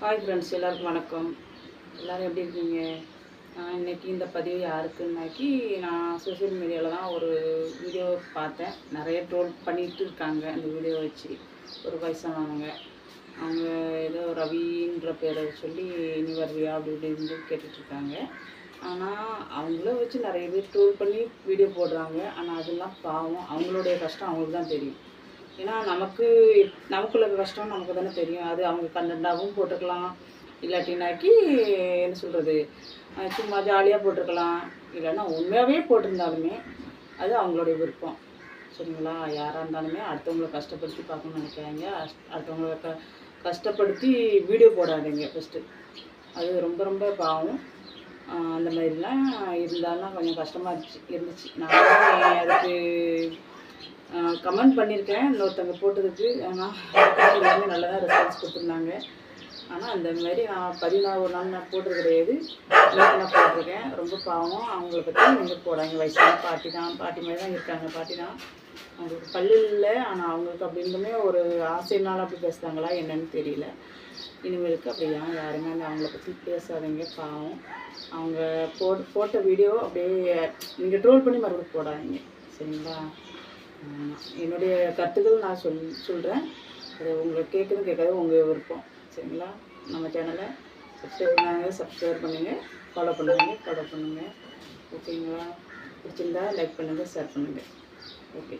Hi friends, எல்லாருக்கும் வணக்கம். எல்லோரும் எப்படி இருக்கீங்க? இன்றைக்கி இந்த பதிவு யாருக்குன்னாக்கி, நான் சோஷியல் மீடியாவில் தான் ஒரு வீடியோ பார்த்தேன். நிறைய ட்ரோல் பண்ணிகிட்டு இருக்காங்க அந்த வீடியோ வச்சு. ஒரு வயசானவங்க, அவங்க ஏதோ ரவின்ற பேரை சொல்லி நீ வருவியா அப்படி இப்படின்னு கேட்டுட்ருக்காங்க. ஆனால் அவங்கள வச்சு நிறைய பேர் ட்ரோல் பண்ணி வீடியோ போடுறாங்க. ஆனால் அதெல்லாம் பாவம், அவங்களுடைய கஷ்டம் அவங்களுக்கு தான் தெரியும். ஏன்னா நமக்குள்ள கஷ்டம் நமக்கு தானே தெரியும். அது அவங்க கண்டென்ட்டாகவும் போட்டிருக்கலாம், இல்லாட்டினாக்கி என்ன சொல்கிறது, சும்மா ஜாலியாக போட்டிருக்கலாம், இல்லைன்னா உண்மையாகவே போட்டிருந்தாலுமே அது அவங்களுடைய விருப்பம். சரிங்களா? யாராக இருந்தாலுமே அடுத்தவங்கள கஷ்டப்படுத்தி பார்க்கணும்னு நினைக்காதீங்க. அடுத்தவங்கள கஷ்டப்படுத்தி வீடியோ போடாதீங்க ஃபஸ்ட்டு. அது ரொம்ப ரொம்ப பாவம். அந்த மாதிரிலாம் இருந்தாலும் கொஞ்சம் கஷ்டமாக இருந்துச்சு. நான் அதுக்கு கமெண்ட் பண்ணியிருக்கேன் இன்னொருத்தவங்க போட்டதுக்கு. ஆனால் எல்லாமே நல்லா தான் ரெஸ்பான்ஸ் கொடுத்துருந்தாங்க. ஆனால் அந்த மாதிரி நான் 14 நாள் நான் போட்டது கிடையாது, நான் போட்டிருக்கேன். ரொம்ப பாவம், அவங்கள பற்றி நீங்கள் போடாங்க. வயசான பாட்டி தான், பாட்டி மாதிரி தான் இருக்காங்க. பாட்டி தான், அவங்களுக்கு பல்லு இல்லை. ஆனால் அவங்களுக்கு அப்படின்னுமே ஒரு ஆசைனால அப்படி பேசுகிறாங்களா என்னன்னு தெரியல. இனிமேலுக்கு அப்படி யாருமே அவங்கள பற்றி பேசாதீங்க, பாவம். அவங்க போட்ட வீடியோ அப்படியே நீங்கள் ட்ரோல் பண்ணி மறுபடியும் போடாதீங்க, சரிங்களா? என்னுடைய கருத்துக்கள் நான் சொல்கிறேன். அது உங்களுக்கு கேட்காது உங்கள் விருப்பம், சரிங்களா? நம்ம சேனலை சப்ஸ்கிரைப் பண்ணுங்கள், ஃபாலோ பண்ணுங்கள். ஓகேங்களா? பிடிச்சிருந்தா லைக் பண்ணுங்கள், ஷேர் பண்ணுங்கள். ஓகே.